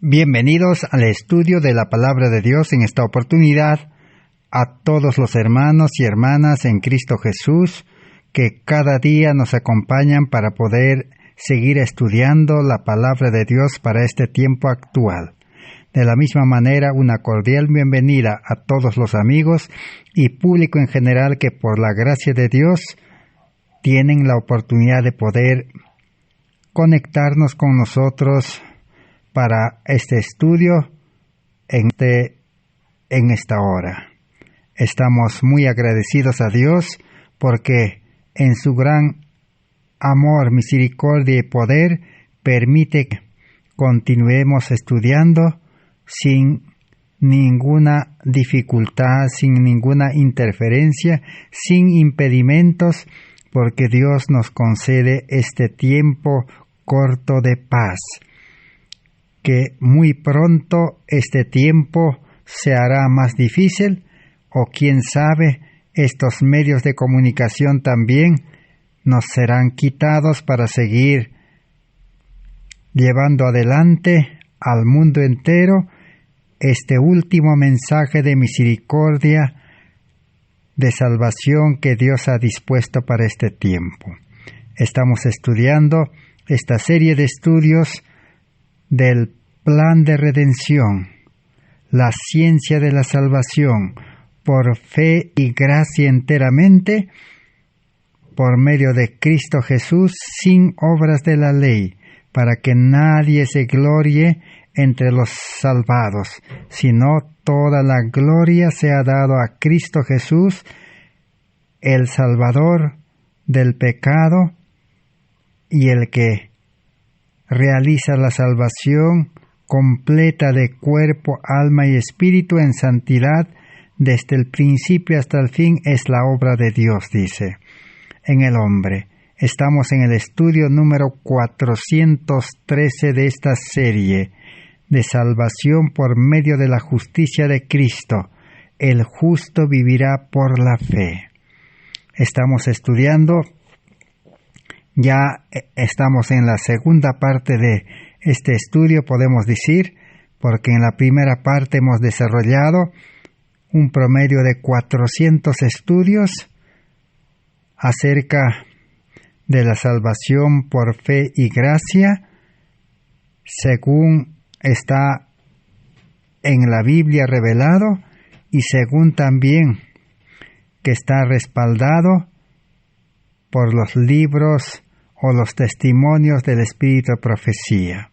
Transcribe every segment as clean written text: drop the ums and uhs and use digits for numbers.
Bienvenidos al estudio de la Palabra de Dios en esta oportunidad. A todos los hermanos y hermanas en Cristo Jesús que cada día nos acompañan para poder seguir estudiando la Palabra de Dios para este tiempo actual. De la misma manera, una cordial bienvenida a todos los amigos y público en general que por la gracia de Dios tienen la oportunidad de poder conectarnos con nosotros para este estudio en esta hora. Estamos muy agradecidos a Dios porque en su gran amor, misericordia y poder permite que continuemos estudiando sin ninguna dificultad, sin ninguna interferencia, sin impedimentos, porque Dios nos concede este tiempo corto de paz. Que muy pronto este tiempo se hará más difícil, o quién sabe, estos medios de comunicación también nos serán quitados para seguir llevando adelante al mundo entero este último mensaje de misericordia, de salvación que Dios ha dispuesto para este tiempo. Estamos estudiando esta serie de estudios del plan de redención, la ciencia de la salvación, por fe y gracia enteramente, por medio de Cristo Jesús, sin obras de la ley, para que nadie se glorie entre los salvados, sino toda la gloria sea dado a Cristo Jesús, el Salvador del pecado y el que realiza la salvación completa de cuerpo, alma y espíritu en santidad desde el principio hasta el fin. Es la obra de Dios, dice, en el hombre. Estamos en el estudio número 413 de esta serie de salvación por medio de la justicia de Cristo. El justo vivirá por la fe. Estamos estudiando, ya estamos en la segunda parte de este estudio, podemos decir, porque en la primera parte hemos desarrollado un promedio de 400 estudios acerca de la salvación por fe y gracia, según está en la Biblia revelado y según también que está respaldado por los libros o los testimonios del Espíritu de profecía.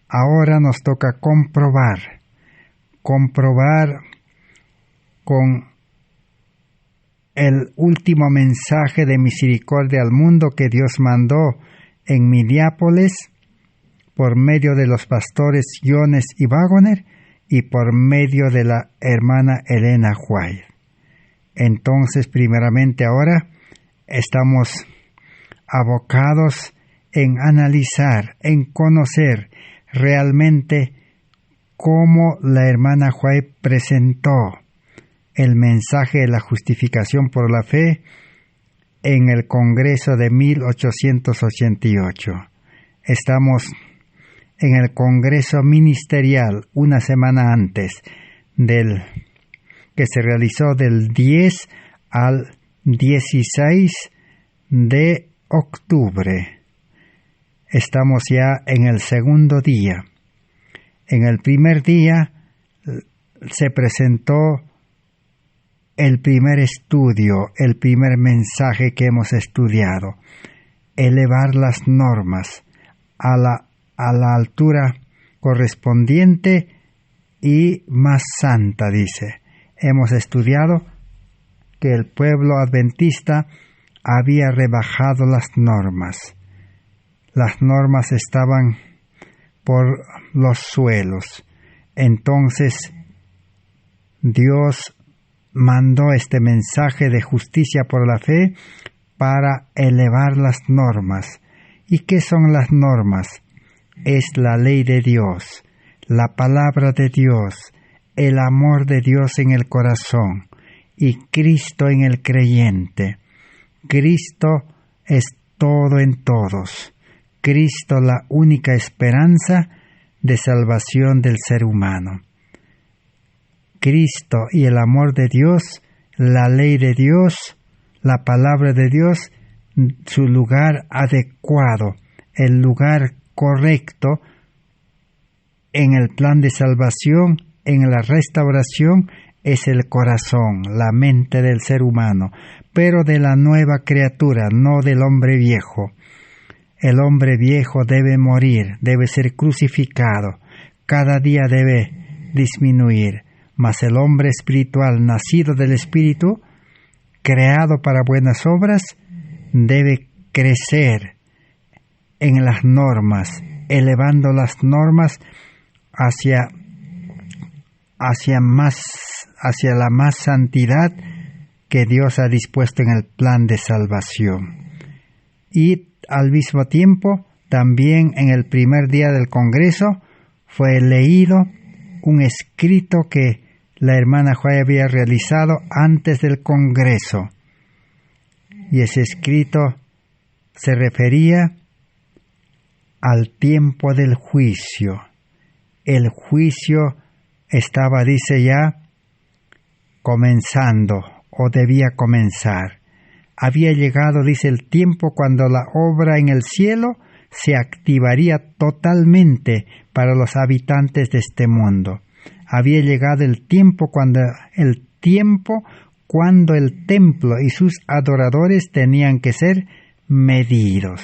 Ahora nos toca comprobar con el último mensaje de misericordia al mundo que Dios mandó en Minneapolis por medio de los pastores Jones y Waggoner y por medio de la hermana Elena White. Entonces, primeramente ahora estamos abocados en analizar, en conocer realmente cómo la hermana White presentó el mensaje de la justificación por la fe en el Congreso de 1888. Estamos en el Congreso Ministerial una semana antes del que se realizó del 10 al 16 de octubre. Estamos ya en el segundo día. En el primer día se presentó el primer estudio, el primer mensaje que hemos estudiado, elevar las normas a la altura correspondiente y más santa, dice. Hemos estudiado que el pueblo adventista había rebajado las normas. Las normas estaban por los suelos. Entonces, Dios mandó este mensaje de justicia por la fe para elevar las normas. ¿Y qué son las normas? Es la ley de Dios, la palabra de Dios, el amor de Dios en el corazón y Cristo en el creyente. Cristo es todo en todos. Cristo la única esperanza de salvación del ser humano. Cristo y el amor de Dios, la ley de Dios, la palabra de Dios, su lugar adecuado, el lugar correcto en el plan de salvación, en la restauración, es el corazón, la mente del ser humano, pero de la nueva criatura, no del hombre viejo. El hombre viejo debe morir, debe ser crucificado, cada día debe disminuir, mas el hombre espiritual, nacido del Espíritu, creado para buenas obras, debe crecer en las normas, elevando las normas hacia la más santidad que Dios ha dispuesto en el plan de salvación. Y al mismo tiempo, también en el primer día del Congreso, fue leído un escrito que la hermana Joy había realizado antes del Congreso. Y ese escrito se refería al tiempo del juicio. El juicio estaba, dice ya, comenzando o debía comenzar. Había llegado, dice, el tiempo cuando la obra en el cielo se activaría totalmente para los habitantes de este mundo. Había llegado el tiempo cuando el templo y sus adoradores tenían que ser medidos.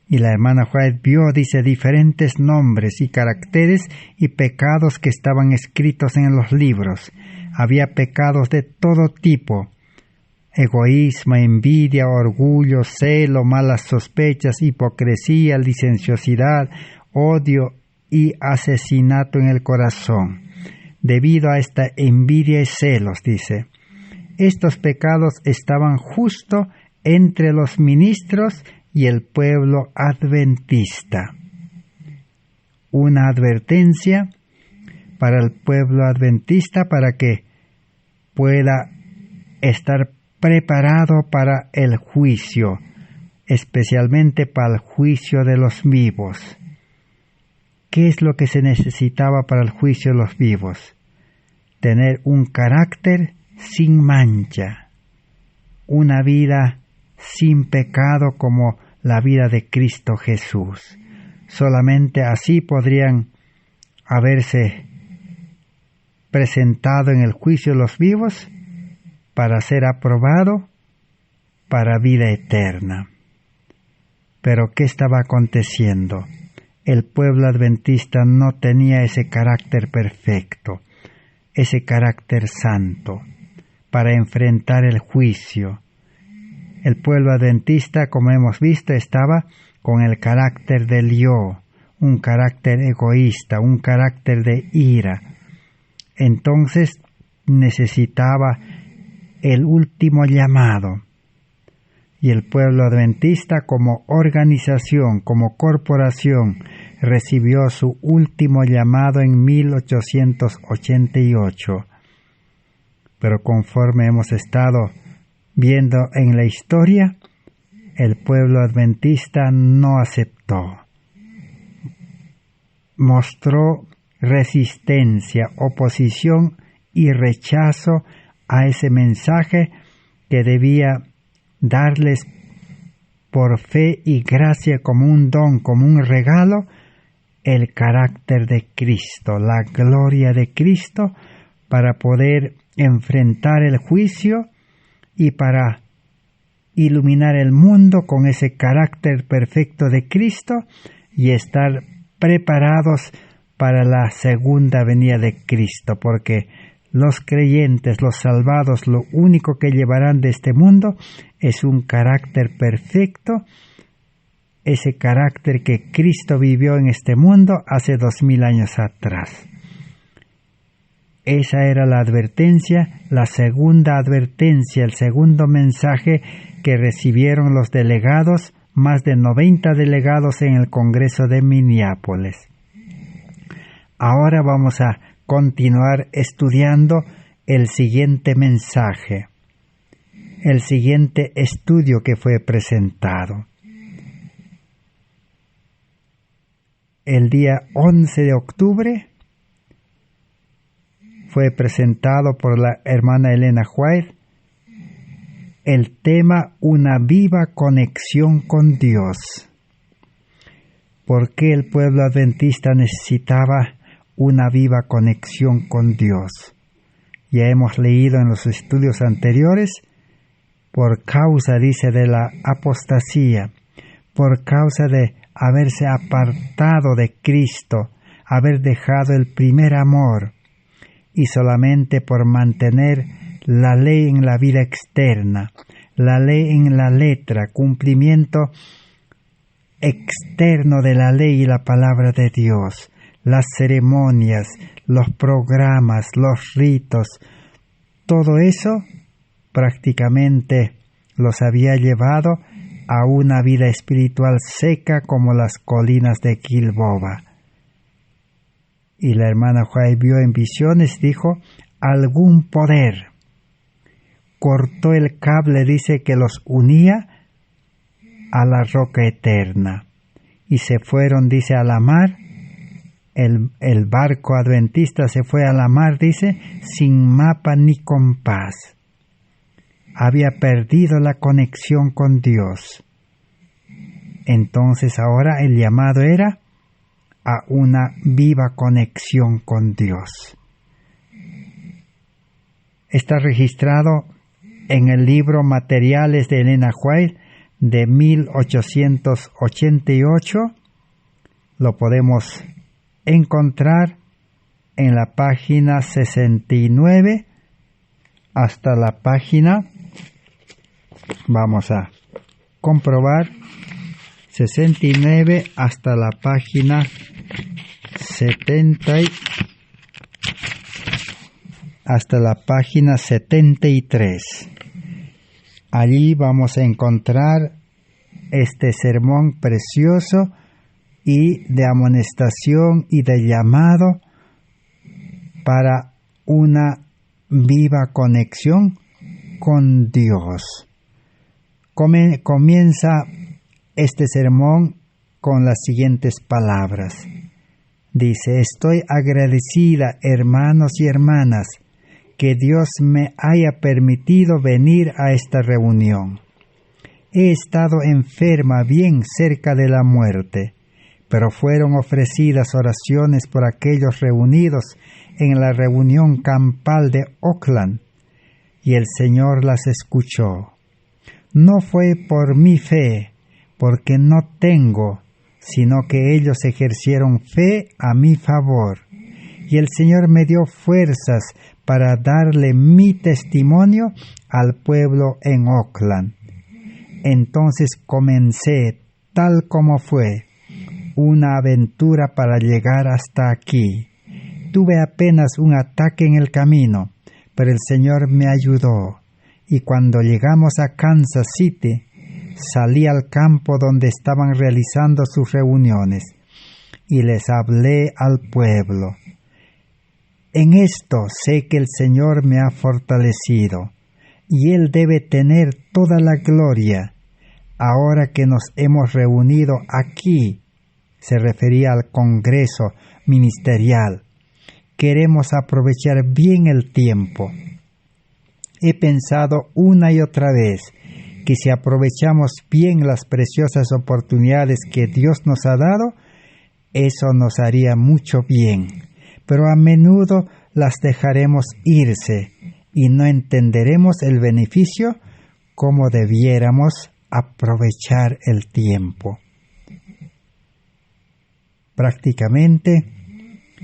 Y la hermana White vio, dice, diferentes nombres y caracteres y pecados que estaban escritos en los libros. Había pecados de todo tipo: egoísmo, envidia, orgullo, celo, malas sospechas, hipocresía, licenciosidad, odio y asesinato en el corazón. Debido a esta envidia y celos, dice, estos pecados estaban justo entre los ministros y el pueblo adventista. Una advertencia para el pueblo adventista para que pueda estar preparado para el juicio, especialmente para el juicio de los vivos. ¿Qué es lo que se necesitaba para el juicio de los vivos? Tener un carácter sin mancha, una vida sin pecado como la vida de Cristo Jesús. Solamente así podrían haberse presentado en el juicio de los vivos para ser aprobado para vida eterna. Pero ¿qué estaba aconteciendo? El pueblo adventista no tenía ese carácter perfecto, ese carácter santo, para enfrentar el juicio. El pueblo adventista, como hemos visto, estaba con el carácter del yo, un carácter egoísta, un carácter de ira. Entonces necesitaba el último llamado. Y el pueblo adventista, como organización, como corporación, recibió su último llamado en 1888. Pero conforme hemos estado viendo en la historia, el pueblo adventista no aceptó. Mostró resistencia, oposición y rechazo a ese mensaje que debía darles por fe y gracia como un don, como un regalo, el carácter de Cristo, la gloria de Cristo, para poder enfrentar el juicio y para iluminar el mundo con ese carácter perfecto de Cristo y estar preparados para la segunda venida de Cristo, porque los creyentes, los salvados, lo único que llevarán de este mundo es un carácter perfecto, ese carácter que Cristo vivió en este mundo hace 2000 años atrás. Esa era la advertencia, la segunda advertencia, el segundo mensaje que recibieron los delegados, más de 90 delegados en el Congreso de Minneapolis. Ahora vamos a continuar estudiando el siguiente mensaje, el siguiente estudio que fue presentado. el día 11 de octubre fue presentado por la hermana Elena White el tema Una viva conexión con Dios. ¿Por qué el pueblo adventista necesitaba una viva conexión con Dios? Ya hemos leído en los estudios anteriores, por causa, dice, de la apostasía, por causa de haberse apartado de Cristo, haber dejado el primer amor, y solamente por mantener la ley en la vida externa, la ley en la letra, cumplimiento externo de la ley y la palabra de Dios, las ceremonias, los programas, los ritos, todo eso prácticamente los había llevado a una vida espiritual seca como las colinas de Gilboa. Y la hermana White vio en visiones, dijo, algún poder cortó el cable, dice, que los unía a la roca eterna. Y se fueron, dice, a la mar. El barco adventista se fue a la mar, dice, sin mapa ni compás. Había perdido la conexión con Dios. Entonces ahora el llamado era a una viva conexión con Dios. Está registrado en el libro Materiales de Elena White de 1888. Lo podemos encontrar en la página 69 hasta la página, vamos a comprobar, 69 hasta la página 70 hasta la página 73. Allí vamos a encontrar este sermón precioso y de amonestación y de llamado para una viva conexión con Dios. Comienza este sermón con las siguientes palabras. Dice, estoy agradecida, hermanos y hermanas, que Dios me haya permitido venir a esta reunión. He estado enferma bien cerca de la muerte, pero fueron ofrecidas oraciones por aquellos reunidos en la reunión campal de Oakland, y el Señor las escuchó. No fue por mi fe, porque no tengo, sino que ellos ejercieron fe a mi favor, y el Señor me dio fuerzas para darle mi testimonio al pueblo en Oakland. Entonces comencé, tal como fue, una aventura para llegar hasta aquí. Tuve apenas un ataque en el camino, pero el Señor me ayudó, y cuando llegamos a Kansas City, salí al campo donde estaban realizando sus reuniones, y les hablé al pueblo. En esto sé que el Señor me ha fortalecido, y Él debe tener toda la gloria. Ahora que nos hemos reunido aquí, se refería al Congreso Ministerial, queremos aprovechar bien el tiempo. He pensado una y otra vez que si aprovechamos bien las preciosas oportunidades que Dios nos ha dado, eso nos haría mucho bien. Pero a menudo las dejaremos irse y no entenderemos el beneficio como debiéramos aprovechar el tiempo. Prácticamente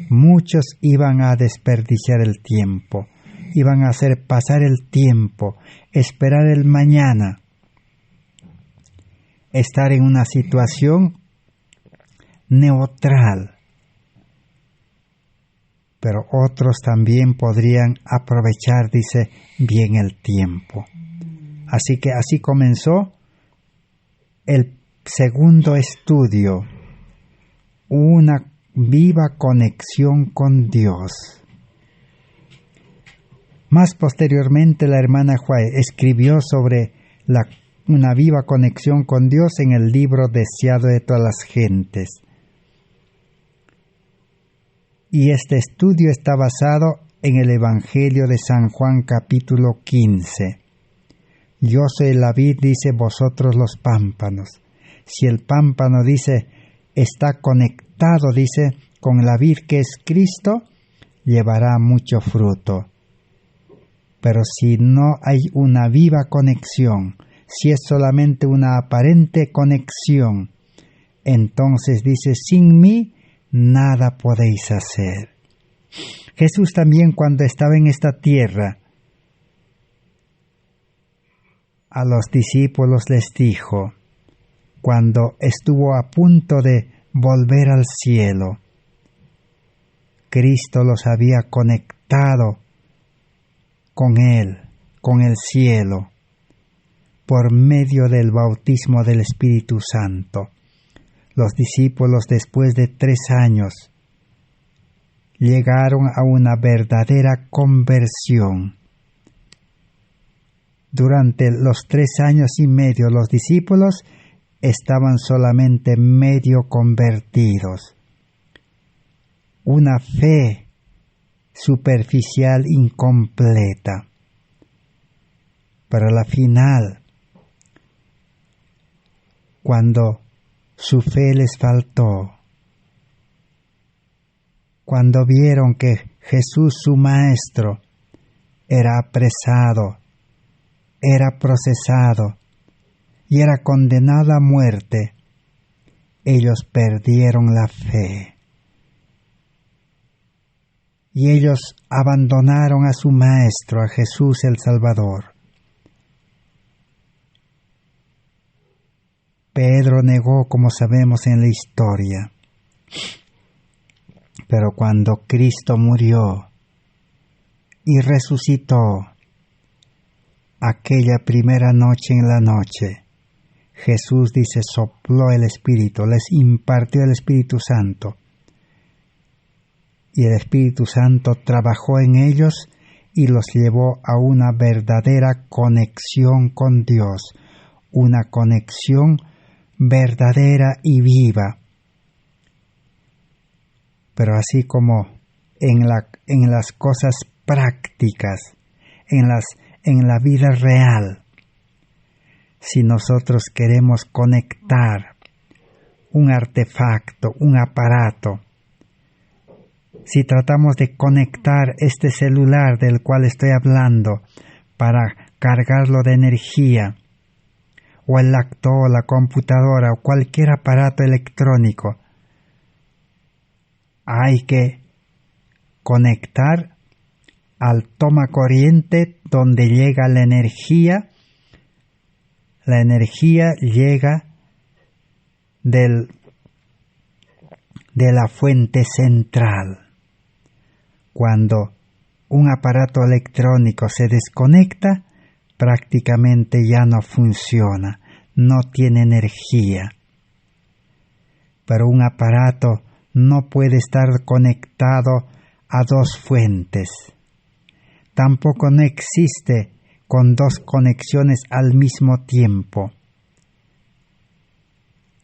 muchos iban a desperdiciar el tiempo, iban a hacer pasar el tiempo, esperar el mañana, estar en una situación neutral. Pero otros también podrían aprovechar, dice, bien el tiempo. Así que así comenzó el segundo estudio, una viva conexión con Dios. Más posteriormente la hermana White escribió sobre una viva conexión con Dios en el libro Deseado de todas las gentes. Y este estudio está basado en el Evangelio de San Juan capítulo 15. Yo soy la vid, dice, vosotros los pámpanos. Si el pámpano, dice, está conectado, dice, con la vid que es Cristo, llevará mucho fruto. Pero si no hay una viva conexión, si es solamente una aparente conexión, entonces dice, sin mí nada podéis hacer. Jesús también, cuando estaba en esta tierra, a los discípulos les dijo, cuando estuvo a punto de volver al cielo, Cristo los había conectado con Él, con el cielo, por medio del bautismo del Espíritu Santo. Los discípulos, después de 3 años, llegaron a una verdadera conversión. Durante los 3 años y medio, los discípulos estaban solamente medio convertidos. Una fe superficial, incompleta. Pero a la final, cuando su fe les faltó, cuando vieron que Jesús, su Maestro, era apresado, era procesado y era condenado a muerte, ellos perdieron la fe. Y ellos abandonaron a su Maestro, a Jesús el Salvador. Pedro negó, como sabemos en la historia. Pero cuando Cristo murió y resucitó, aquella primera noche en la noche, Jesús, dice, sopló el Espíritu, les impartió el Espíritu Santo. Y el Espíritu Santo trabajó en ellos y los llevó a una verdadera conexión con Dios, una conexión verdadera y viva. Pero así como en las cosas prácticas, en la vida real, si nosotros queremos conectar un artefacto, un aparato, si tratamos de conectar este celular del cual estoy hablando para cargarlo de energía, o el laptop, la computadora o cualquier aparato electrónico, hay que conectar al toma corriente donde llega la energía. La energía llega de la fuente central. Cuando un aparato electrónico se desconecta, prácticamente ya no funciona, no tiene energía. Pero un aparato no puede estar conectado a 2 fuentes. Tampoco no existe con 2 conexiones al mismo tiempo.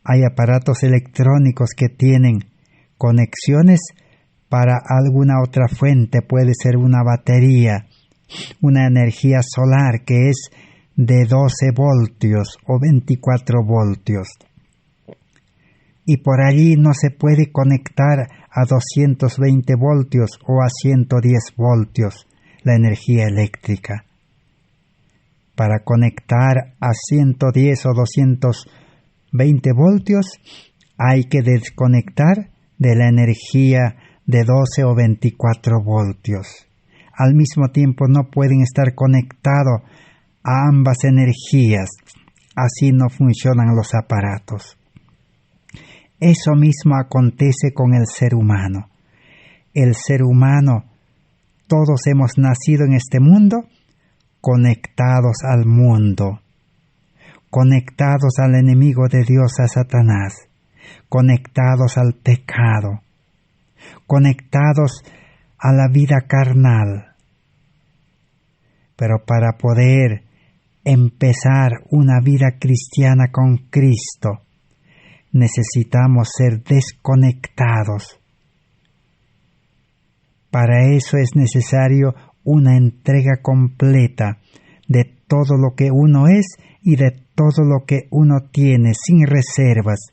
Hay aparatos electrónicos que tienen conexiones para alguna otra fuente, puede ser una batería, una energía solar que es de 12 voltios o 24 voltios. Y por allí no se puede conectar a 220 voltios o a 110 voltios la energía eléctrica. Para conectar a 110 o 220 voltios hay que desconectar de la energía de 12 o 24 voltios. Al mismo tiempo no pueden estar conectados a ambas energías. Así no funcionan los aparatos. Eso mismo acontece con el ser humano. El ser humano, todos hemos nacido en este mundo conectados al mundo, conectados al enemigo de Dios, a Satanás, conectados al pecado, conectados a la vida carnal. Pero para poder empezar una vida cristiana con Cristo, necesitamos ser desconectados Para eso es necesario una entrega completa de todo lo que uno es y de todo lo que uno tiene, sin reservas,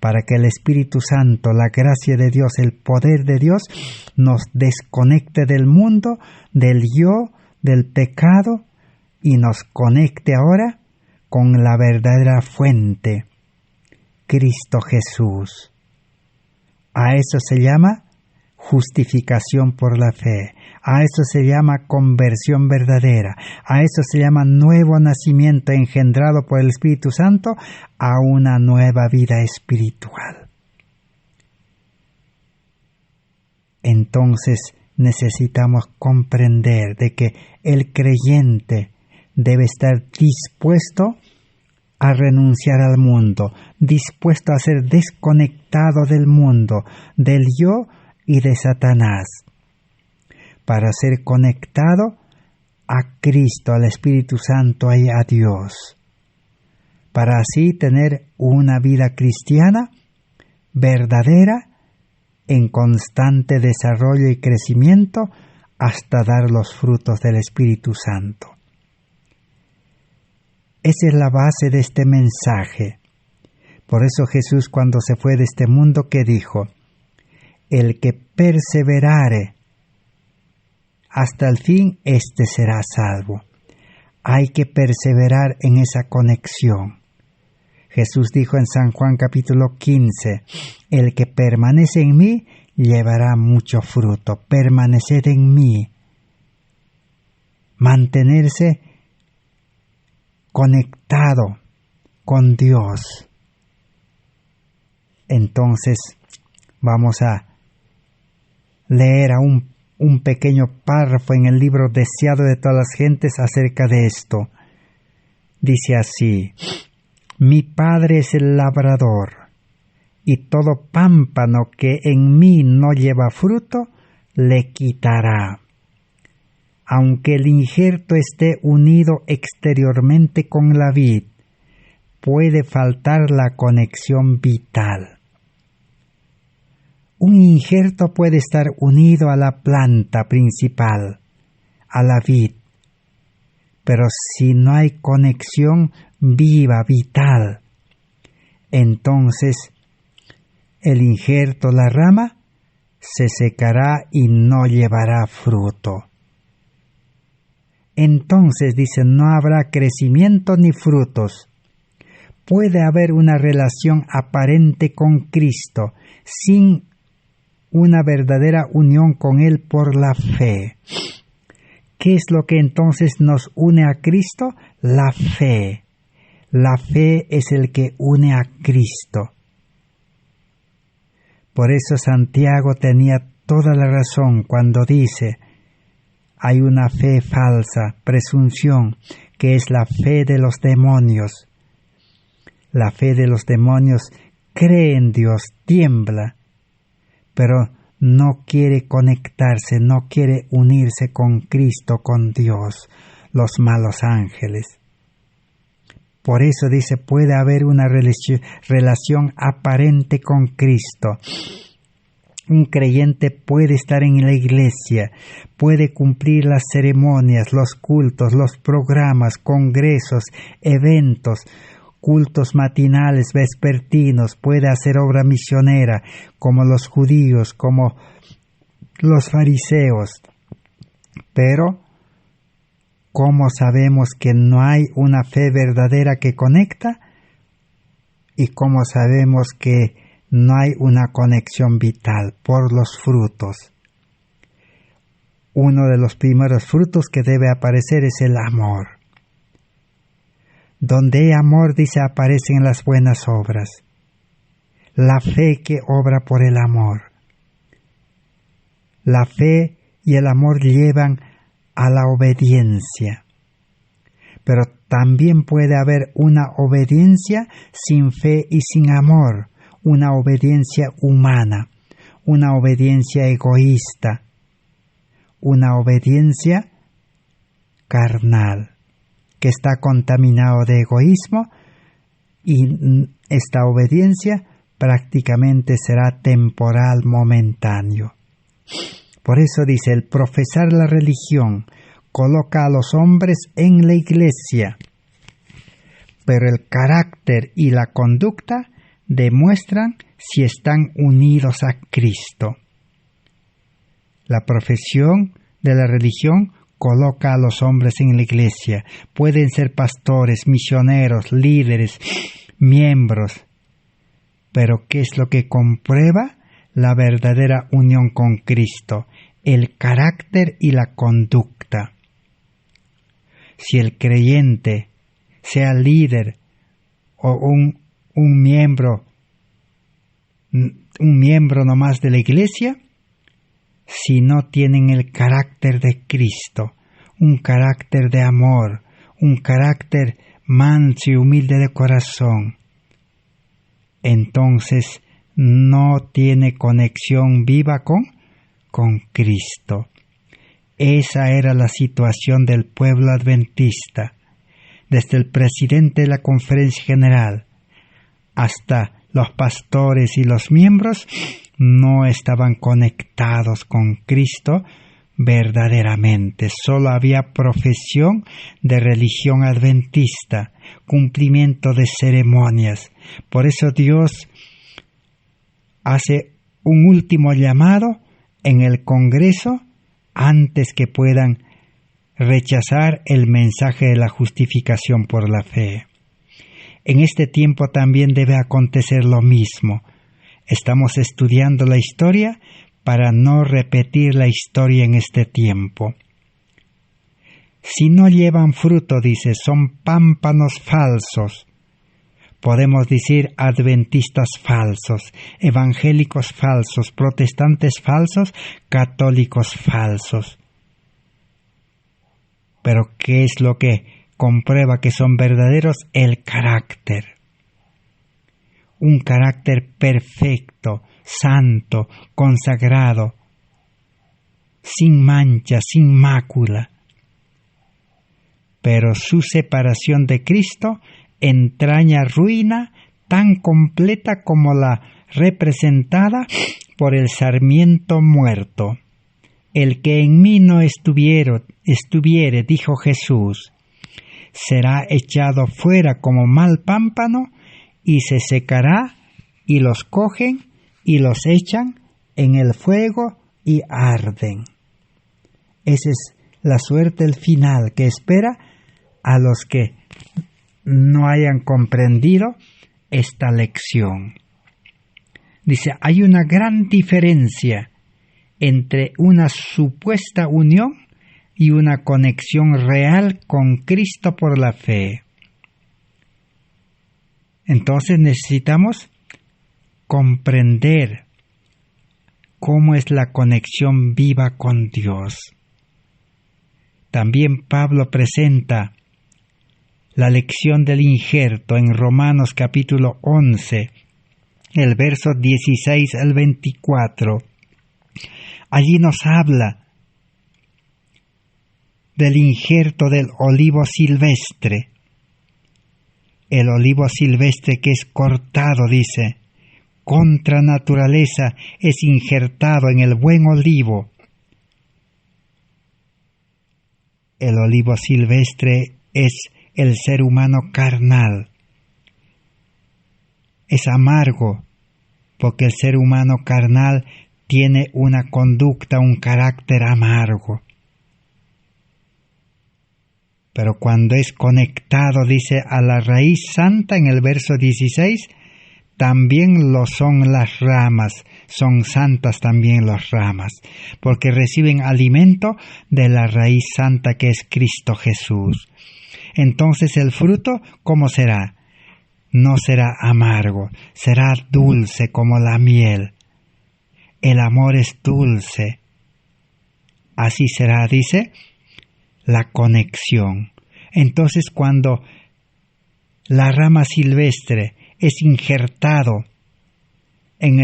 para que el Espíritu Santo, la gracia de Dios, el poder de Dios, nos desconecte del mundo, del yo, del pecado, y nos conecte ahora con la verdadera fuente, Cristo Jesús. A eso se llama justificación por la fe. A eso se llama conversión verdadera. A eso se llama nuevo nacimiento engendrado por el Espíritu Santo a una nueva vida espiritual. Entonces necesitamos comprender de que el creyente debe estar dispuesto a renunciar al mundo, dispuesto a ser desconectado del mundo, del yo y de Satanás, para ser conectado a Cristo, al Espíritu Santo y a Dios, para así tener una vida cristiana verdadera, en constante desarrollo y crecimiento, hasta dar los frutos del Espíritu Santo. Esa es la base de este mensaje. Por eso Jesús, cuando se fue de este mundo, ¿qué dijo? El que perseverare hasta el fin, éste será salvo. Hay que perseverar en esa conexión. Jesús dijo en San Juan capítulo 15, el que permanece en mí llevará mucho fruto. Permanecer en mí. Mantenerse conectado con Dios. Entonces vamos a leer a un pequeño párrafo en el libro Deseado de todas las gentes acerca de esto. Dice así: mi Padre es el labrador, y todo pámpano que en mí no lleva fruto, le quitará. Aunque el injerto esté unido exteriormente con la vid, puede faltar la conexión vital. Un injerto puede estar unido a la planta principal, a la vid, pero si no hay conexión viva, vital, entonces el injerto, la rama, se secará y no llevará fruto. Entonces, dice, no habrá crecimiento ni frutos. Puede haber una relación aparente con Cristo sin una verdadera unión con Él por la fe. ¿Qué es lo que entonces nos une a Cristo? La fe. La fe es el que une a Cristo. Por eso Santiago tenía toda la razón cuando dice: hay una fe falsa, presunción, que es la fe de los demonios. La fe de los demonios cree en Dios, tiembla, pero no quiere conectarse, no quiere unirse con Cristo, con Dios, los malos ángeles. Por eso dice, puede haber una relación aparente con Cristo. Un creyente puede estar en la iglesia, puede cumplir las ceremonias, los cultos, los programas, congresos, eventos, cultos matinales, vespertinos, puede hacer obra misionera como los judíos, como los fariseos. Pero, ¿cómo sabemos que no hay una fe verdadera que conecta? ¿Y cómo sabemos que no hay una conexión vital? Por los frutos. Uno de los primeros frutos que debe aparecer es el amor. Donde hay amor, dice, aparecen las buenas obras. La fe que obra por el amor. La fe y el amor llevan a la obediencia. Pero también puede haber una obediencia sin fe y sin amor. Una obediencia humana, una obediencia egoísta, una obediencia carnal, que está contaminado de egoísmo, y esta obediencia prácticamente será temporal, momentáneo. Por eso dice, el profesar la religión coloca a los hombres en la iglesia, pero el carácter y la conducta demuestran si están unidos a Cristo. La profesión de la religión coloca a los hombres en la iglesia. Pueden ser pastores, misioneros, líderes, miembros. Pero ¿qué es lo que comprueba la verdadera unión con Cristo? El carácter y la conducta. Si el creyente, sea líder o un miembro nomás de la iglesia, si no tienen el carácter de Cristo, un carácter de amor, un carácter manso y humilde de corazón, entonces no tiene conexión viva con Cristo. Esa era la situación del pueblo adventista, desde el presidente de la Conferencia General hasta los pastores y los miembros, no estaban conectados con Cristo verdaderamente. Solo había profesión de religión adventista, cumplimiento de ceremonias. Por eso Dios hace un último llamado en el Congreso antes que puedan rechazar el mensaje de la justificación por la fe. En este tiempo también debe acontecer lo mismo. Estamos estudiando la historia para no repetir la historia en este tiempo. Si no llevan fruto, dice, son pámpanos falsos. Podemos decir adventistas falsos, evangélicos falsos, protestantes falsos, católicos falsos. Pero ¿qué es lo que comprueba que son verdaderos? El carácter. Un carácter perfecto, santo, consagrado, sin mancha, sin mácula. Pero su separación de Cristo entraña ruina tan completa como la representada por el sarmiento muerto. El que en mí no estuviere, dijo Jesús, será echado fuera como mal pámpano y se secará, y los cogen y los echan en el fuego y arden. Esa es la suerte, el final que espera a los que no hayan comprendido esta lección. Dice, hay una gran diferencia entre una supuesta unión y una conexión real con Cristo por la fe. Entonces necesitamos comprender cómo es la conexión viva con Dios. También Pablo presenta la lección del injerto en Romanos capítulo 11, el verso 16 al 24. Allí nos habla del injerto del olivo silvestre. El olivo silvestre que es cortado, dice, contra naturaleza es injertado en el buen olivo. El olivo silvestre es el ser humano carnal. Es amargo porque el ser humano carnal tiene una conducta, un carácter amargo. Pero cuando es conectado, dice, a la raíz santa en el verso 16, también lo son las ramas, son santas también las ramas, porque reciben alimento de la raíz santa que es Cristo Jesús. Entonces el fruto, ¿cómo será? No será amargo, será dulce como la miel. El amor es dulce. Así será, dice, la conexión. Entonces cuando la rama silvestre es injertado en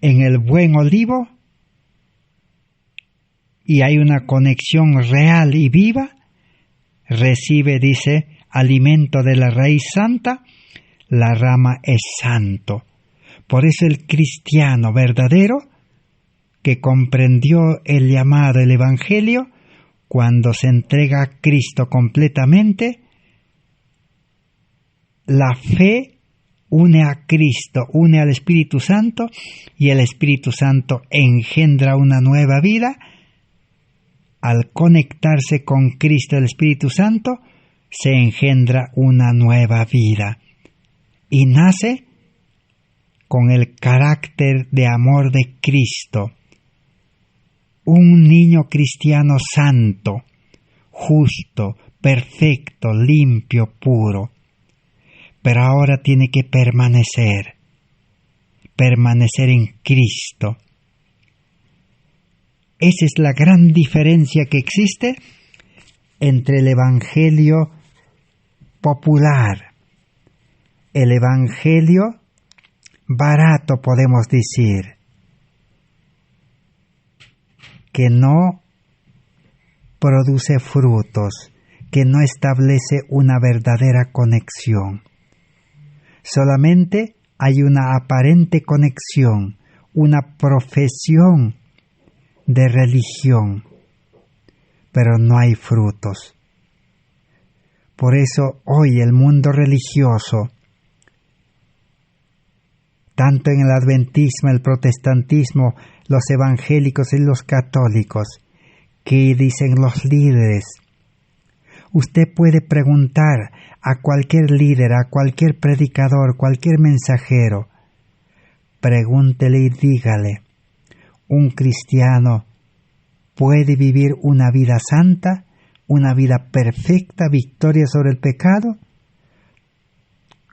el buen olivo y hay una conexión real y viva, recibe, dice, alimento de la raíz santa, la rama es santo. Por eso el cristiano verdadero que comprendió el llamado, el Evangelio, cuando se entrega a Cristo completamente, la fe une a Cristo, une al Espíritu Santo, y el Espíritu Santo engendra una nueva vida. Al conectarse con Cristo, el Espíritu Santo, se engendra una nueva vida y nace con el carácter de amor de Cristo. Un niño cristiano santo, justo, perfecto, limpio, puro. Pero ahora tiene que permanecer en Cristo. Esa es la gran diferencia que existe entre el Evangelio popular, el Evangelio barato, podemos decir, que no produce frutos, que no establece una verdadera conexión. Solamente hay una aparente conexión, una profesión de religión, pero no hay frutos. Por eso hoy el mundo religioso, tanto en el adventismo, el protestantismo, los evangélicos y los católicos, ¿qué dicen los líderes? Usted puede preguntar a cualquier líder, a cualquier predicador, cualquier mensajero, pregúntele y dígale, ¿un cristiano puede vivir una vida santa, una vida perfecta, victoria sobre el pecado?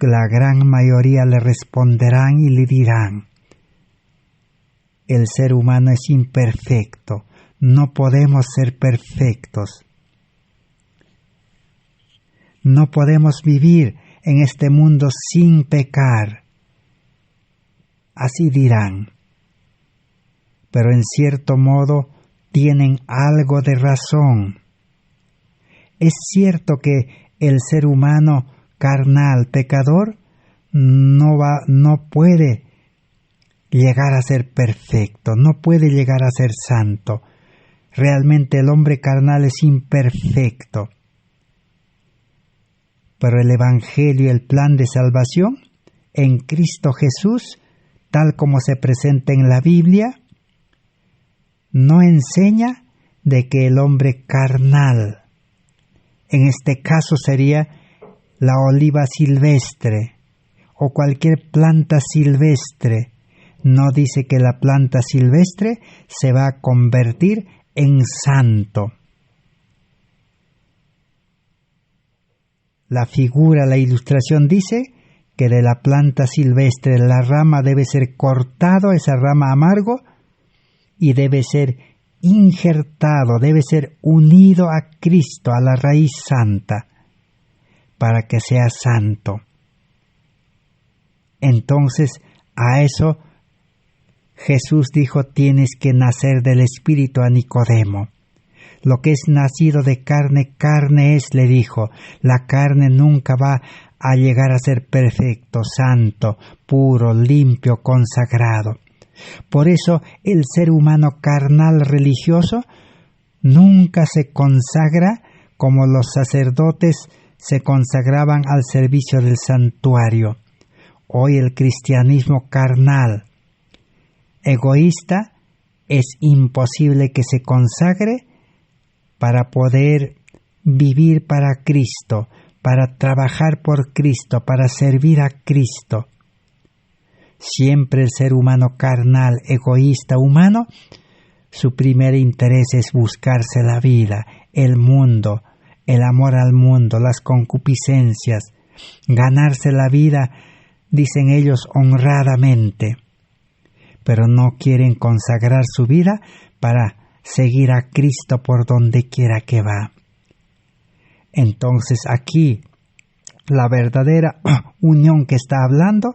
La gran mayoría le responderán y le dirán, el ser humano es imperfecto, no podemos ser perfectos. No podemos vivir en este mundo sin pecar. Así dirán. Pero en cierto modo tienen algo de razón. Es cierto que el ser humano carnal, pecador, no puede llegar a ser perfecto, no puede llegar a ser santo. Realmente el hombre carnal es imperfecto. Pero el Evangelio, el plan de salvación, en Cristo Jesús, tal como se presenta en la Biblia, no enseña de que el hombre carnal, en este caso sería la oliva silvestre o cualquier planta silvestre, no dice que la planta silvestre se va a convertir en santo. La figura, la ilustración dice que de la planta silvestre la rama debe ser cortado, esa rama amargo, y debe ser injertado, debe ser unido a Cristo, a la raíz santa, para que sea santo. Entonces, a eso Jesús dijo, tienes que nacer del Espíritu a Nicodemo. Lo que es nacido de carne, carne es, le dijo. La carne nunca va a llegar a ser perfecto, santo, puro, limpio, consagrado. Por eso el ser humano carnal religioso nunca se consagra como los sacerdotes se consagraban al servicio del santuario. Hoy el cristianismo carnal, egoísta, es imposible que se consagre para poder vivir para Cristo, para trabajar por Cristo, para servir a Cristo. Siempre el ser humano carnal, egoísta, humano, su primer interés es buscarse la vida, el mundo, el amor al mundo, las concupiscencias, ganarse la vida, dicen ellos, honradamente, pero no quieren consagrar su vida para seguir a Cristo por donde quiera que va. Entonces aquí la verdadera unión que está hablando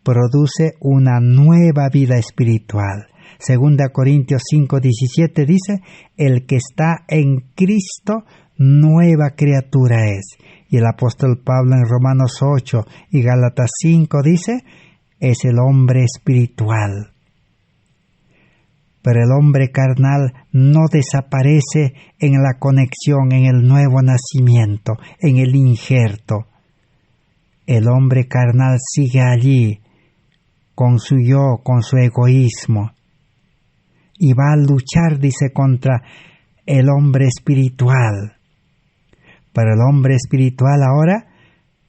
produce una nueva vida espiritual. 2 Corintios 5:17 dice, el que está en Cristo nueva criatura es. Y el apóstol Pablo en Romanos 8 y Gálatas 5 dice, es el hombre espiritual. Pero el hombre carnal no desaparece en la conexión, en el nuevo nacimiento, en el injerto. El hombre carnal sigue allí, con su yo, con su egoísmo, y va a luchar, dice, contra el hombre espiritual. Pero el hombre espiritual ahora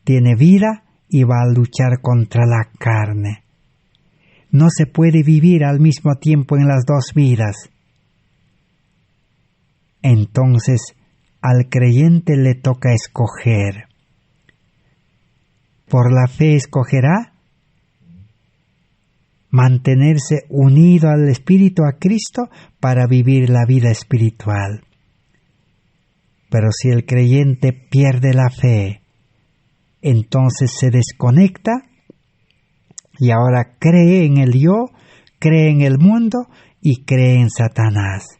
tiene vida y va a luchar contra la carne. No se puede vivir al mismo tiempo en las dos vidas. Entonces, al creyente le toca escoger. Por la fe escogerá mantenerse unido al Espíritu, a Cristo, para vivir la vida espiritual. Pero si el creyente pierde la fe, entonces se desconecta y ahora cree en el yo, cree en el mundo y cree en Satanás.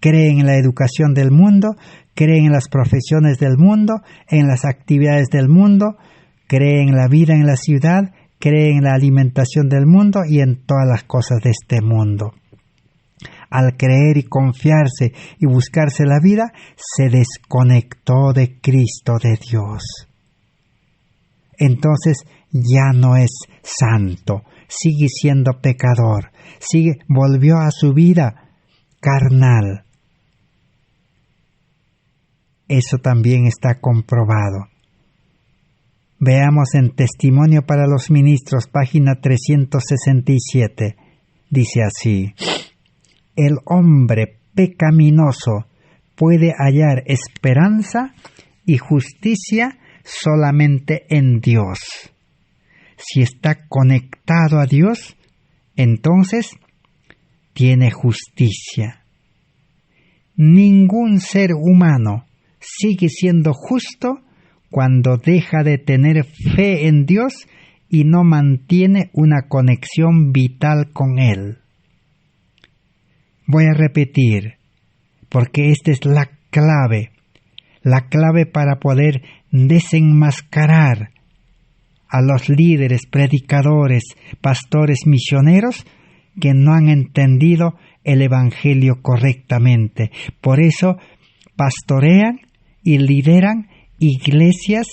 Cree en la educación del mundo, cree en las profesiones del mundo, en las actividades del mundo, cree en la vida en la ciudad, cree en la alimentación del mundo y en todas las cosas de este mundo. Al creer y confiarse y buscarse la vida, se desconectó de Cristo, de Dios. Entonces ya no es santo, sigue siendo pecador, volvió a su vida carnal. Eso también está comprobado. Veamos en Testimonio para los Ministros, página 367. Dice así: el hombre pecaminoso puede hallar esperanza y justicia solamente en Dios. Si está conectado a Dios, entonces tiene justicia. Ningún ser humano sigue siendo justo cuando deja de tener fe en Dios y no mantiene una conexión vital con Él. Voy a repetir, porque esta es la clave para poder desenmascarar a los líderes, predicadores, pastores, misioneros que no han entendido el Evangelio correctamente. Por eso pastorean y lideran iglesias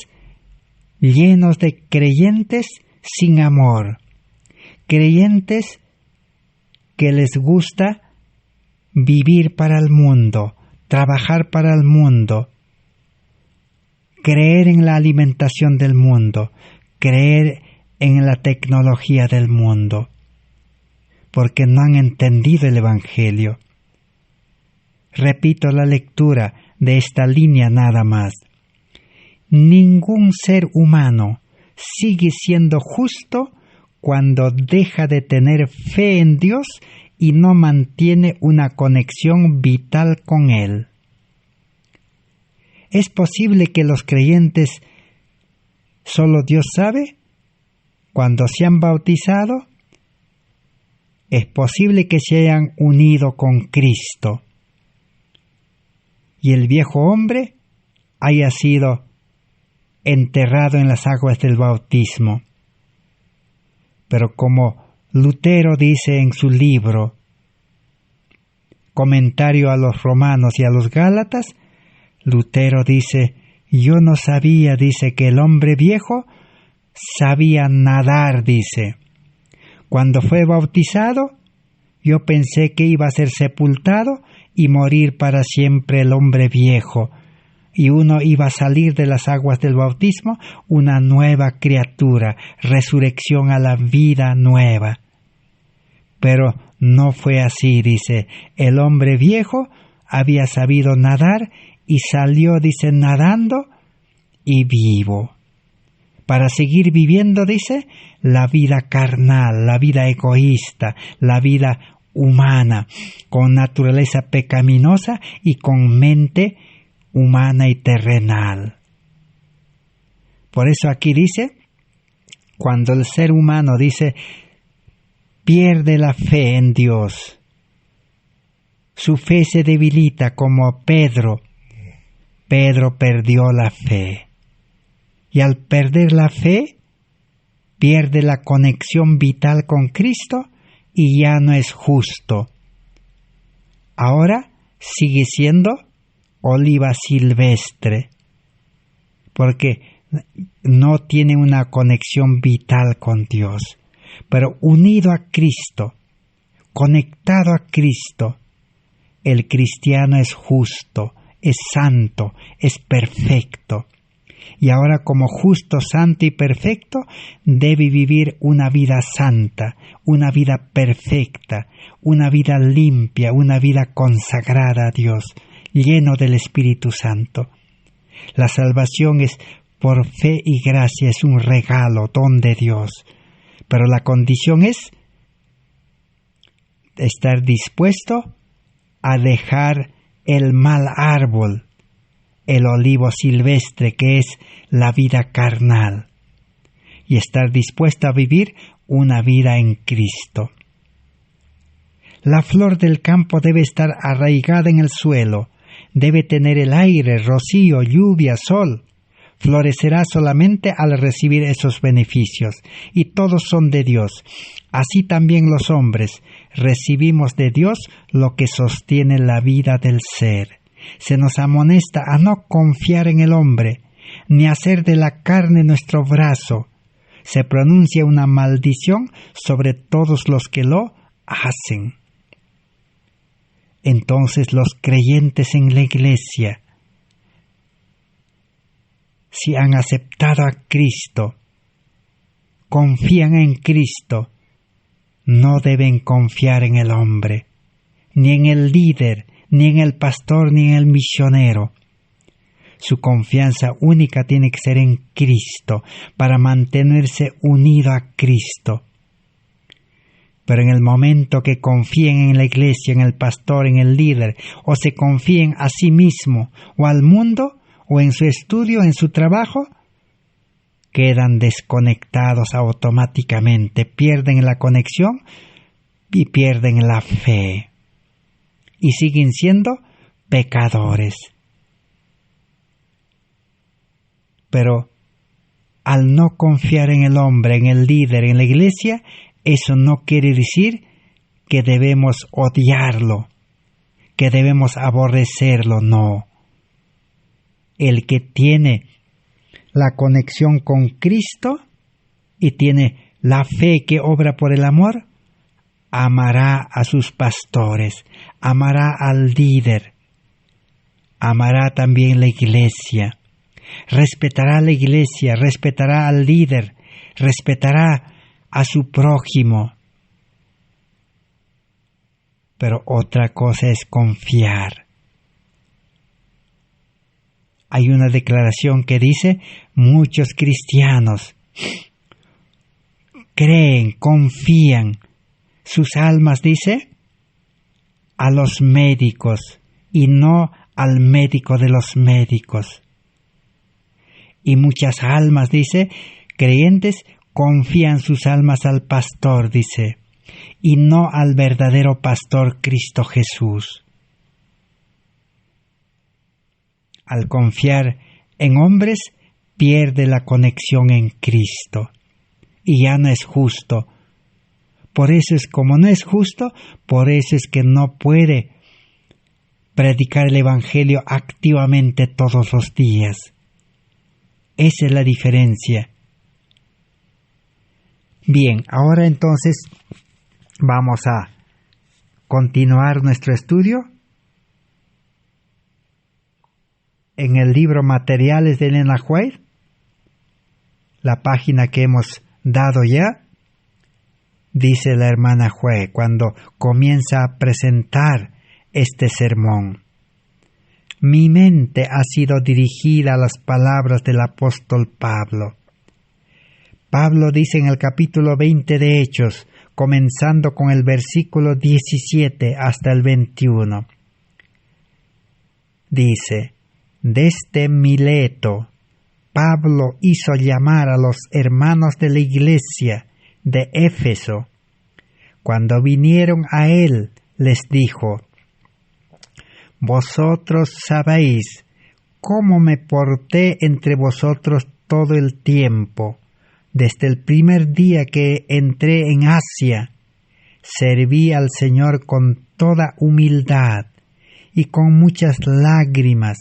llenos de creyentes sin amor, creyentes que les gusta vivir para el mundo, trabajar para el mundo, creer en la alimentación del mundo, creer en la tecnología del mundo, porque no han entendido el Evangelio. Repito la lectura de esta línea nada más. Ningún ser humano sigue siendo justo cuando deja de tener fe en Dios y no mantiene una conexión vital con Él. ¿Es posible que los creyentes, solo Dios sabe, cuando se han bautizado? Es posible que se hayan unido con Cristo y el viejo hombre haya sido enterrado en las aguas del bautismo. Pero como Lutero dice en su libro Comentario a los Romanos y a los Gálatas, Lutero dice: yo no sabía, dice, que el hombre viejo sabía nadar, dice. Cuando fue bautizado, yo pensé que iba a ser sepultado y morir para siempre el hombre viejo, y uno iba a salir de las aguas del bautismo una nueva criatura, resurrección a la vida nueva. Pero no fue así, dice. El hombre viejo había sabido nadar y salió, dice, nadando y vivo, para seguir viviendo, dice, la vida carnal, la vida egoísta, la vida humana, con naturaleza pecaminosa y con mente humana y terrenal. Por eso aquí dice, cuando el ser humano, dice, pierde la fe en Dios, su fe se debilita, como Pedro perdió la fe. Y al perder la fe, pierde la conexión vital con Cristo y ya no es justo. ahora sigue siendo oliva silvestre, porque no tiene una conexión vital con Dios. Pero unido a Cristo, conectado a Cristo, el cristiano es justo, es santo, es perfecto. Y ahora, como justo, santo y perfecto, debe vivir una vida santa, una vida perfecta, una vida limpia, una vida consagrada a Dios, lleno del Espíritu Santo. La salvación es por fe y gracia, es un regalo, don de Dios. Pero la condición es estar dispuesto a dejar el mal árbol, el olivo silvestre que es la vida carnal, y estar dispuesto a vivir una vida en Cristo. La flor del campo debe estar arraigada en el suelo, debe tener el aire, rocío, lluvia, sol. Florecerá solamente al recibir esos beneficios, y todos son de Dios. Así también los hombres recibimos de Dios lo que sostiene la vida del ser. Se nos amonesta a no confiar en el hombre, ni hacer de la carne nuestro brazo. Se pronuncia una maldición sobre todos los que lo hacen. Entonces los creyentes en la iglesia, si han aceptado a Cristo, confían en Cristo, no deben confiar en el hombre, ni en el líder, ni en el pastor, ni en el misionero. Su confianza única tiene que ser en Cristo, para mantenerse unido a Cristo. Pero en el momento que confíen en la iglesia, en el pastor, en el líder, o se confíen a sí mismo o al mundo, o en su estudio, en su trabajo, quedan desconectados automáticamente, pierden la conexión y pierden la fe, y siguen siendo pecadores. Pero al no confiar en el hombre, en el líder, en la iglesia, eso no quiere decir que debemos odiarlo, que debemos aborrecerlo, no. El que tiene la conexión con Cristo y tiene la fe que obra por el amor, amará a sus pastores, amará al líder, amará también la iglesia, respetará a la iglesia, respetará al líder, respetará a su prójimo. Pero otra cosa es confiar. Hay una declaración que dice, muchos cristianos creen, confían, sus almas, dice, a los médicos y no al médico de los médicos. Y muchas almas, dice, creyentes, confían sus almas al pastor, dice, y no al verdadero pastor Cristo Jesús. Al confiar en hombres, pierde la conexión en Cristo y ya no es justo. Por eso es como no es justo, por eso es que no puede predicar el Evangelio activamente todos los días. Esa es la diferencia. Bien, ahora entonces vamos a continuar nuestro estudio en el libro Materiales de Elena White, la página que hemos dado ya. Dice la hermana White cuando comienza a presentar este sermón: mi mente ha sido dirigida a las palabras del apóstol Pablo. Pablo dice en el capítulo 20 de Hechos, comenzando con el versículo 17 hasta el 21. Dice: desde Mileto, Pablo hizo llamar a los hermanos de la iglesia de Éfeso. Cuando vinieron a él, les dijo: vosotros sabéis cómo me porté entre vosotros todo el tiempo, desde el primer día que entré en Asia. Serví al Señor con toda humildad, y con muchas lágrimas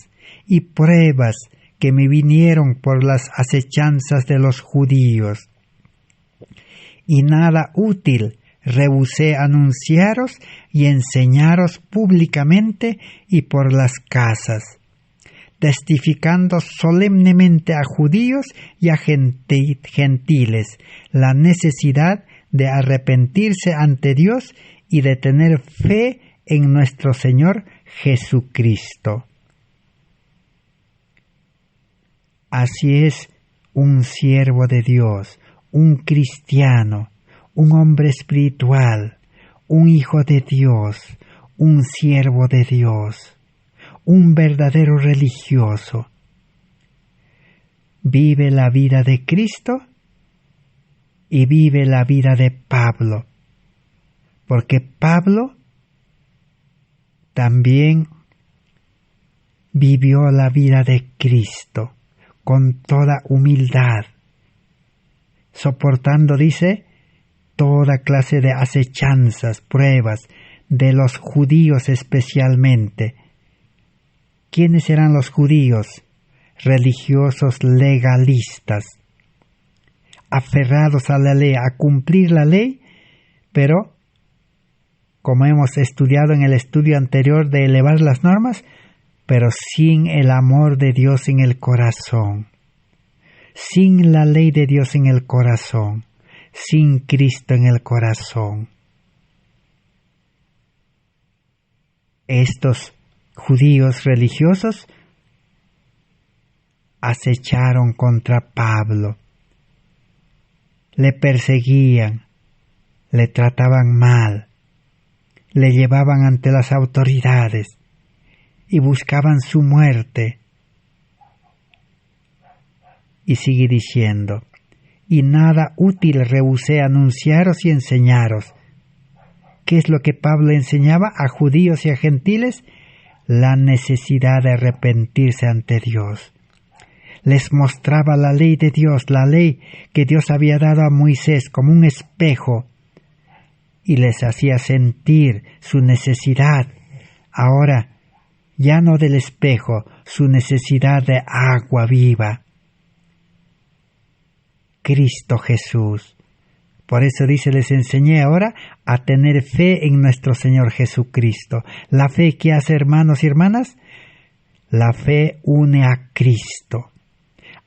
y pruebas que me vinieron por las acechanzas de los judíos. Y nada útil rehusé anunciaros y enseñaros públicamente y por las casas, testificando solemnemente a judíos y a gentiles la necesidad de arrepentirse ante Dios y de tener fe en nuestro Señor Jesucristo. Así es un siervo de Dios, un cristiano, un hombre espiritual, un hijo de Dios, un siervo de Dios, un verdadero religioso. Vive la vida de Cristo y vive la vida de Pablo, porque Pablo también vivió la vida de Cristo con toda humildad, soportando, dice, toda clase de acechanzas, pruebas, de los judíos especialmente. ¿Quiénes eran los judíos? Religiosos legalistas, aferrados a la ley, a cumplir la ley, pero, como hemos estudiado en el estudio anterior de elevar las normas, pero sin el amor de Dios en el corazón, sin la ley de Dios en el corazón, sin Cristo en el corazón. Estos judíos religiosos acecharon contra Pablo, le perseguían, le trataban mal, le llevaban ante las autoridades y buscaban su muerte. Y sigue diciendo, y nada útil rehusé anunciaros y enseñaros. ¿Qué es lo que Pablo enseñaba a judíos y a gentiles? La necesidad de arrepentirse ante Dios. Les mostraba la ley de Dios, la ley que Dios había dado a Moisés como un espejo, y les hacía sentir su necesidad, ahora ya no del espejo, su necesidad de agua viva. Cristo Jesús. Por eso dice, les enseñé ahora a tener fe en nuestro Señor Jesucristo. ¿La fe qué hace, hermanos y hermanas? La fe une a Cristo.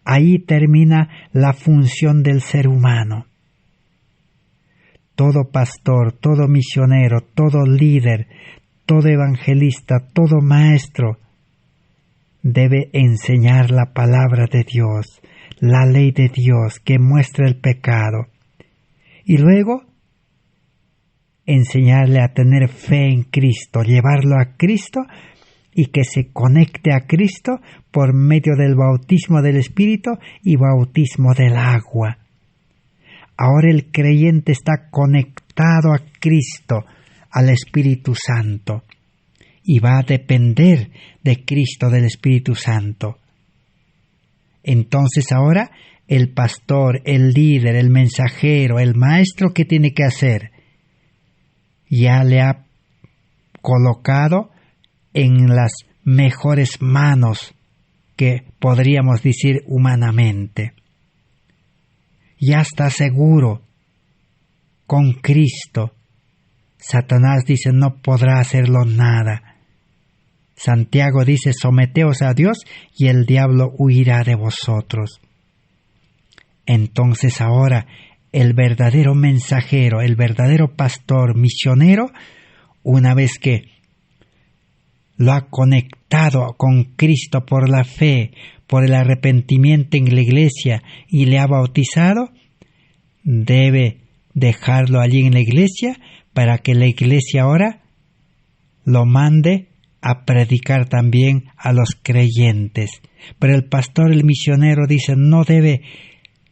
Ahí termina la función del ser humano. Todo pastor, todo misionero, todo líder, todo evangelista, todo maestro debe enseñar la palabra de Dios, la ley de Dios que muestra el pecado. Y luego enseñarle a tener fe en Cristo, llevarlo a Cristo y que se conecte a Cristo por medio del bautismo del Espíritu y bautismo del agua. Ahora el creyente está conectado a Cristo, al Espíritu Santo, y va a depender de Cristo, del Espíritu Santo. Entonces ahora el pastor, el líder, el mensajero, el maestro, ¿qué tiene que hacer? Ya le ha colocado en las mejores manos que podríamos decir humanamente. Ya está seguro con Cristo. Satanás dice, no podrá hacerlo nada. Santiago dice, someteos a Dios y el diablo huirá de vosotros. Entonces ahora el verdadero mensajero, el verdadero pastor misionero, una vez que lo ha conectado con Cristo por la fe, por el arrepentimiento en la iglesia y le ha bautizado, debe dejarlo allí en la iglesia para que la iglesia ahora lo mande a predicar también a los creyentes. Pero el pastor, el misionero, dice, no debe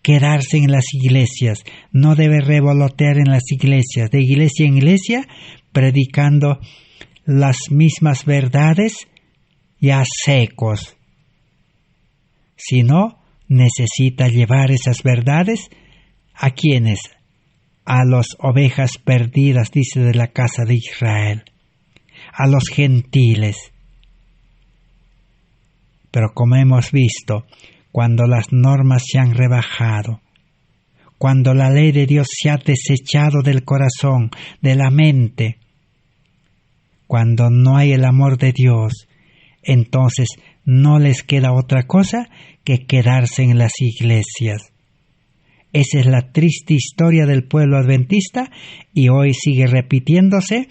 quedarse en las iglesias, no debe revolotear en las iglesias, de iglesia en iglesia, predicando las mismas verdades ya secos, sino necesita llevar esas verdades ¿a quiénes? A las ovejas perdidas, dice, de la casa de Israel, a los gentiles. Pero como hemos visto, cuando las normas se han rebajado, cuando la ley de Dios se ha desechado del corazón, de la mente, cuando no hay el amor de Dios, entonces no les queda otra cosa que quedarse en las iglesias. Esa es la triste historia del pueblo adventista y hoy sigue repitiéndose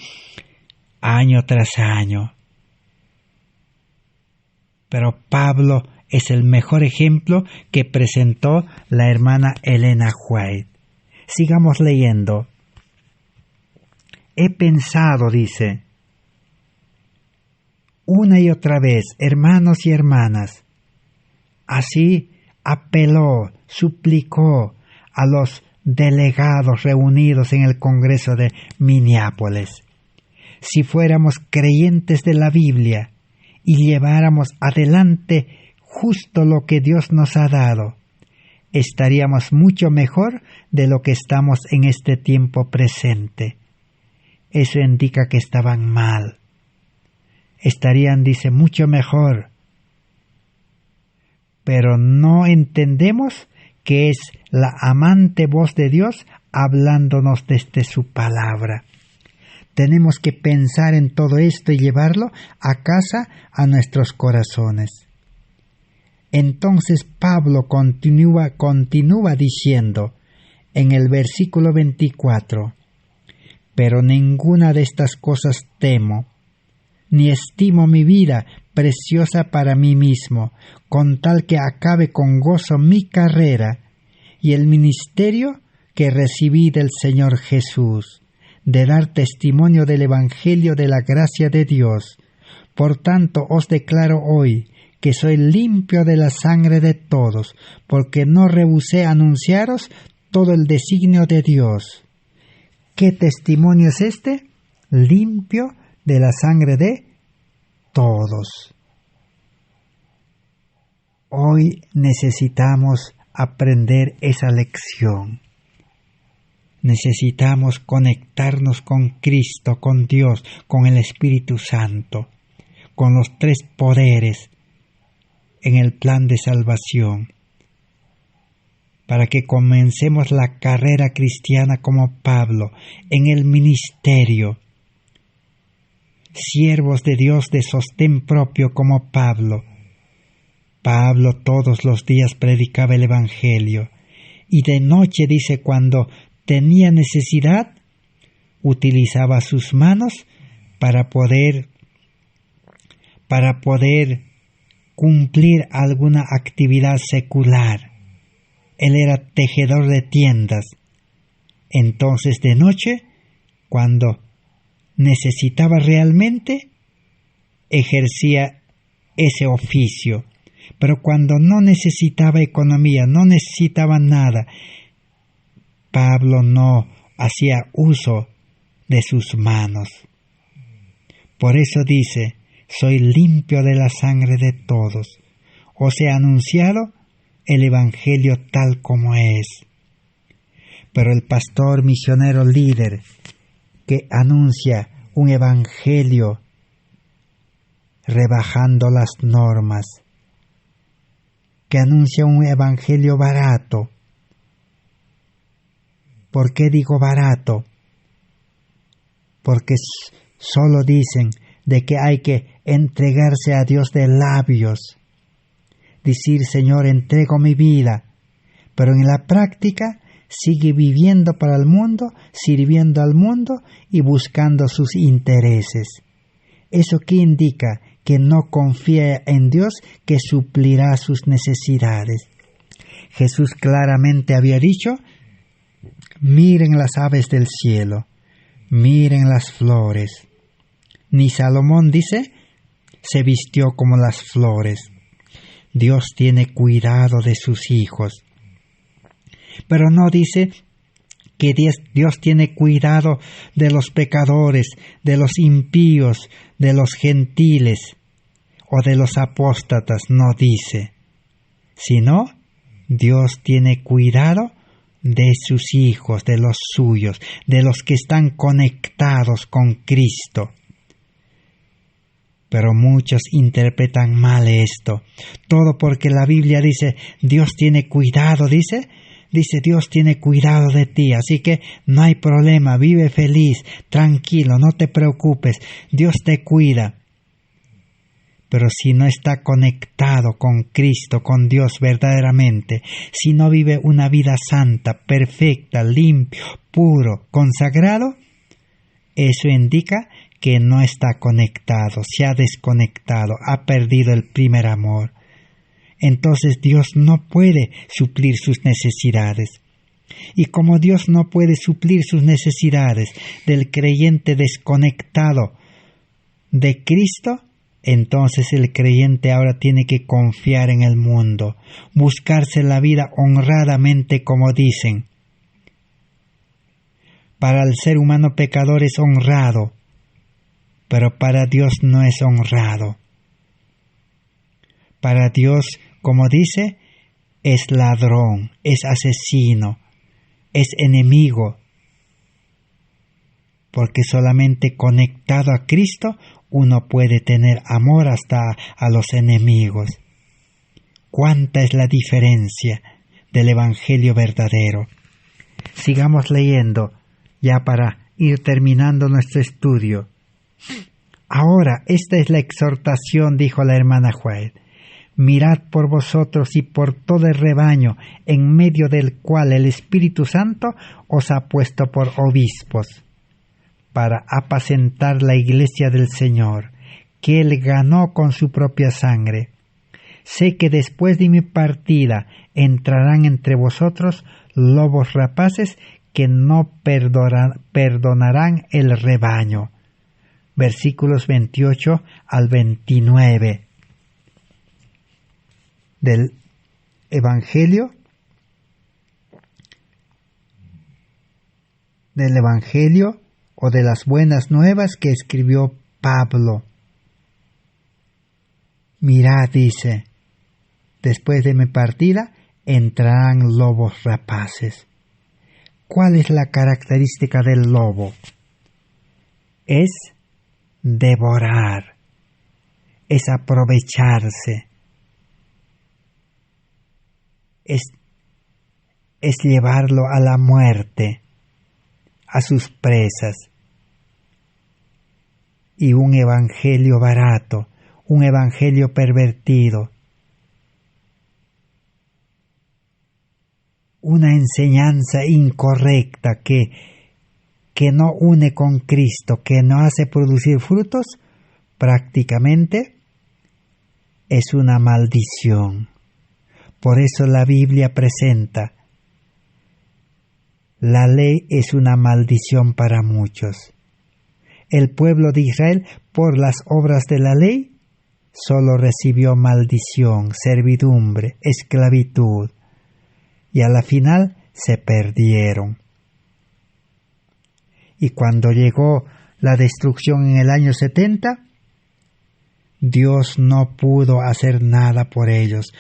año tras año. Pero Pablo es el mejor ejemplo que presentó la hermana Elena White. Sigamos leyendo. He pensado, dice, una y otra vez, hermanos y hermanas. Así apeló, suplicó a los delegados reunidos en el Congreso de Minneapolis. Si fuéramos creyentes de la Biblia y lleváramos adelante justo lo que Dios nos ha dado, estaríamos mucho mejor de lo que estamos en este tiempo presente. Eso indica que estaban mal. Estarían, dice, mucho mejor. Pero no entendemos que es la amante voz de Dios hablándonos desde su palabra. Tenemos que pensar en todo esto y llevarlo a casa, a nuestros corazones. Entonces Pablo continúa diciendo en el versículo 24, pero ninguna de estas cosas temo, ni estimo mi vida preciosa para mí mismo, con tal que acabe con gozo mi carrera y el ministerio que recibí del Señor Jesús, de dar testimonio del Evangelio de la gracia de Dios. Por tanto os declaro hoy que soy limpio de la sangre de todos, porque no rehusé anunciaros todo el designio de Dios. ¿Qué testimonio es este? Limpio de la sangre de todos. Hoy necesitamos aprender esa lección. Necesitamos conectarnos con Cristo, con Dios, con el Espíritu Santo, con los tres poderes en el plan de salvación, para que comencemos la carrera cristiana como Pablo, en el ministerio, siervos de Dios de sostén propio como Pablo. Pablo todos los días predicaba el Evangelio, y de noche, dice, cuando tenía necesidad, utilizaba sus manos para poder cumplir alguna actividad secular. Él era tejedor de tiendas. Entonces de noche, cuando necesitaba realmente, ejercía ese oficio. Pero cuando no necesitaba economía, no necesitaba nada, Pablo no hacía uso de sus manos. Por eso dice, soy limpio de la sangre de todos. Os he anunciado el Evangelio tal como es. Pero el pastor misionero líder que anuncia un Evangelio rebajando las normas, que anuncia un Evangelio barato. ¿Por qué digo barato? Porque solo dicen de que hay que entregarse a Dios de labios, decir, Señor, entrego mi vida, pero en la práctica sigue viviendo para el mundo, sirviendo al mundo y buscando sus intereses. ¿Eso qué indica? Que no confía en Dios, que suplirá sus necesidades. Jesús claramente había dicho, miren las aves del cielo, miren las flores. Ni Salomón, dice, se vistió como las flores. Dios tiene cuidado de sus hijos. Pero no dice que Dios tiene cuidado de los pecadores, de los impíos, de los gentiles o de los apóstatas, no dice. Sino, Dios tiene cuidado de sus hijos, de los suyos, de los que están conectados con Cristo. Pero muchos interpretan mal esto. Todo porque la Biblia dice, Dios tiene cuidado, dice Dios tiene cuidado de ti, así que no hay problema, vive feliz, tranquilo, no te preocupes, Dios te cuida. Pero si no está conectado con Cristo, con Dios verdaderamente, si no vive una vida santa, perfecta, limpio, puro, consagrado, eso indica que no está conectado, se ha desconectado, ha perdido el primer amor. Entonces Dios no puede suplir sus necesidades. Y como Dios no puede suplir sus necesidades del creyente desconectado de Cristo, entonces el creyente ahora tiene que confiar en el mundo, buscarse la vida honradamente como dicen. Para el ser humano pecador es honrado, pero para Dios no es honrado. Para Dios, como dice, es ladrón, es asesino, es enemigo, porque solamente conectado a Cristo uno puede tener amor hasta a los enemigos. ¿Cuánta es la diferencia del Evangelio verdadero? Sigamos leyendo, ya para ir terminando nuestro estudio. Ahora, esta es la exhortación, dijo la hermana White. Mirad por vosotros y por todo el rebaño, en medio del cual el Espíritu Santo os ha puesto por obispos, para apacentar la iglesia del Señor, que Él ganó con su propia sangre. Sé que después de mi partida entrarán entre vosotros lobos rapaces que no perdonarán el rebaño. Versículos 28 al 29 del Evangelio o de las buenas nuevas que escribió Pablo. Mirad, dice, después de mi partida entrarán lobos rapaces. ¿Cuál es la característica del lobo? Es devorar, es aprovecharse, es llevarlo a la muerte, a sus presas. Y un evangelio barato, un evangelio pervertido, una enseñanza incorrecta que no une con Cristo, que no hace producir frutos, prácticamente es una maldición. Por eso la Biblia presenta: la ley es una maldición para muchos. El pueblo de Israel, por las obras de la ley, solo recibió maldición, servidumbre, esclavitud, y a la final se perdieron. Y cuando llegó la destrucción en el año 70, Dios no pudo hacer nada por ellos,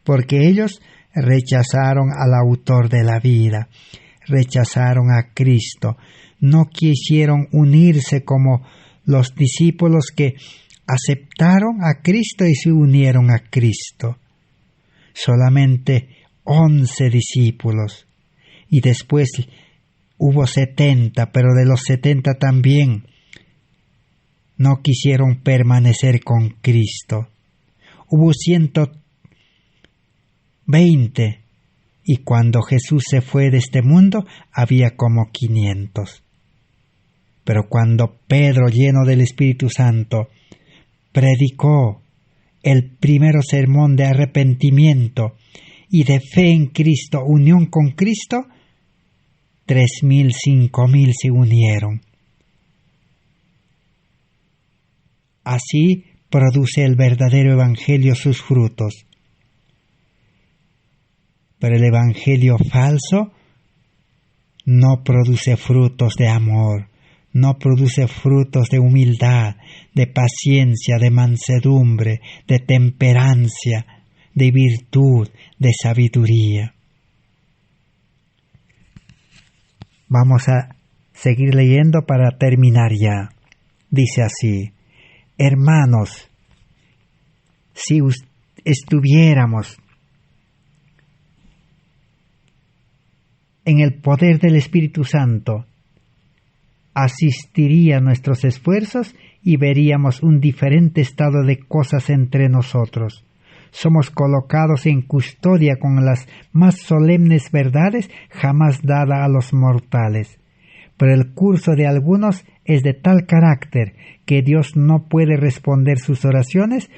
porque ellos rechazaron al autor de la vida, rechazaron a Cristo, no quisieron unirse como los discípulos que aceptaron a Cristo y se unieron a Cristo. Solamente 11 discípulos, y después hubo 70, pero de los 70 también no quisieron permanecer con Cristo. Hubo 120, y cuando Jesús se fue de este mundo había como 500. Pero cuando Pedro, lleno del Espíritu Santo, predicó el primero sermón de arrepentimiento y de fe en Cristo, unión con Cristo, 3,000, 5,000 se unieron. Así produce el verdadero evangelio sus frutos. Pero el evangelio falso no produce frutos de amor, no produce frutos de humildad, de paciencia, de mansedumbre, de temperancia, de virtud, de sabiduría. Vamos a seguir leyendo para terminar ya. Dice así: Hermanos, si estuviéramos en el poder del Espíritu Santo, asistiría a nuestros esfuerzos y veríamos un diferente estado de cosas entre nosotros. Somos colocados en custodia con las más solemnes verdades jamás dadas a los mortales. Pero el curso de algunos es de tal carácter que Dios no puede responder sus oraciones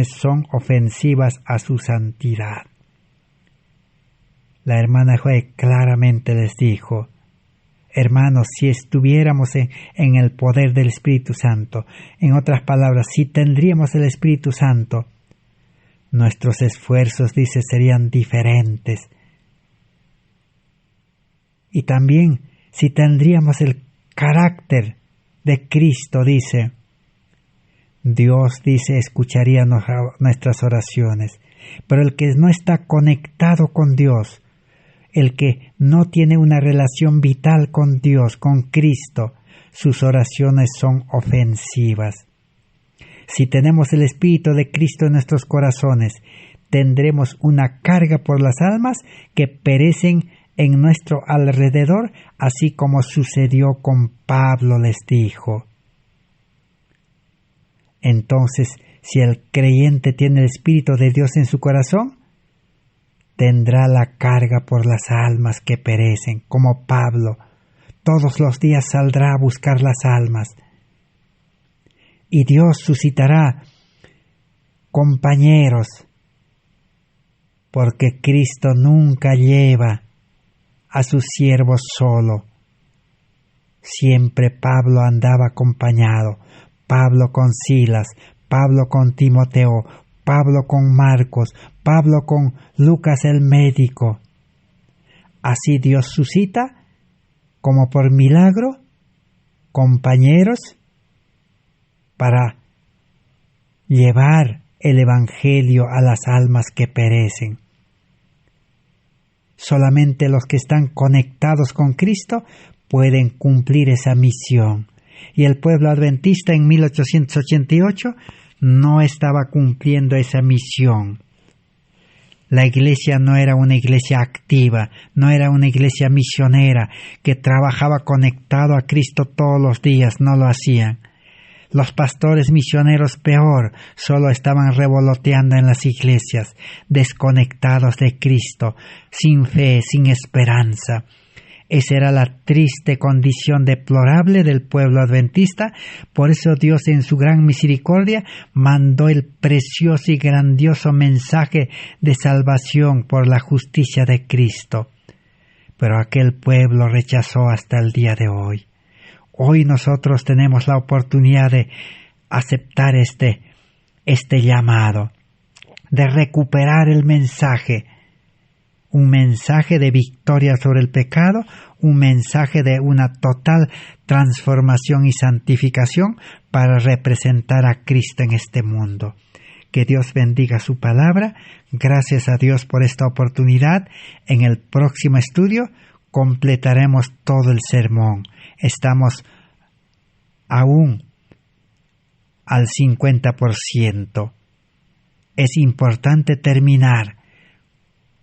son ofensivas a su santidad. La hermana Joe claramente les dijo: hermanos, si estuviéramos en el poder del Espíritu Santo, en otras palabras, si tendríamos el Espíritu Santo, nuestros esfuerzos, dice, serían diferentes. Y también, si tendríamos el carácter de Cristo, dice, Dios, dice, escucharía nuestras oraciones. Pero el que no está conectado con Dios, el que no tiene una relación vital con Dios, con Cristo, sus oraciones son ofensivas. Si tenemos el Espíritu de Cristo en nuestros corazones, tendremos una carga por las almas que perecen en nuestro alrededor, así como sucedió con Pablo les dijo. Entonces, si el creyente tiene el Espíritu de Dios en su corazón, tendrá la carga por las almas que perecen, como Pablo. Todos los días saldrá a buscar las almas. Y Dios suscitará compañeros, porque Cristo nunca lleva a sus siervos solo. Siempre Pablo andaba acompañado, Pablo con Silas, Pablo con Timoteo, Pablo con Marcos, Pablo con Lucas el médico. Así Dios suscita, como por milagro, compañeros para llevar el Evangelio a las almas que perecen. Solamente los que están conectados con Cristo pueden cumplir esa misión. Y el pueblo adventista en 1888 no estaba cumpliendo esa misión. La iglesia no era una iglesia activa, no era una iglesia misionera que trabajaba conectado a Cristo todos los días, no lo hacían. Los pastores misioneros peor, solo estaban revoloteando en las iglesias, desconectados de Cristo, sin fe, sin esperanza. Esa era la triste condición deplorable del pueblo adventista. Por eso Dios en su gran misericordia mandó el precioso y grandioso mensaje de salvación por la justicia de Cristo. Pero aquel pueblo rechazó hasta el día de hoy. Hoy nosotros tenemos la oportunidad de aceptar este llamado, de recuperar el mensaje, un mensaje de victoria sobre el pecado, un mensaje de una total transformación y santificación para representar a Cristo en este mundo. Que Dios bendiga su palabra. Gracias a Dios por esta oportunidad. En el próximo estudio completaremos todo el sermón. Estamos aún al 50%. Es importante terminar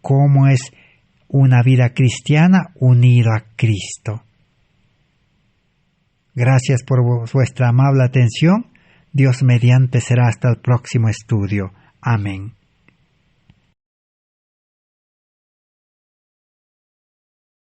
cómo es una vida cristiana unida a Cristo. Gracias por vuestra amable atención. Dios mediante será hasta el próximo estudio. Amén.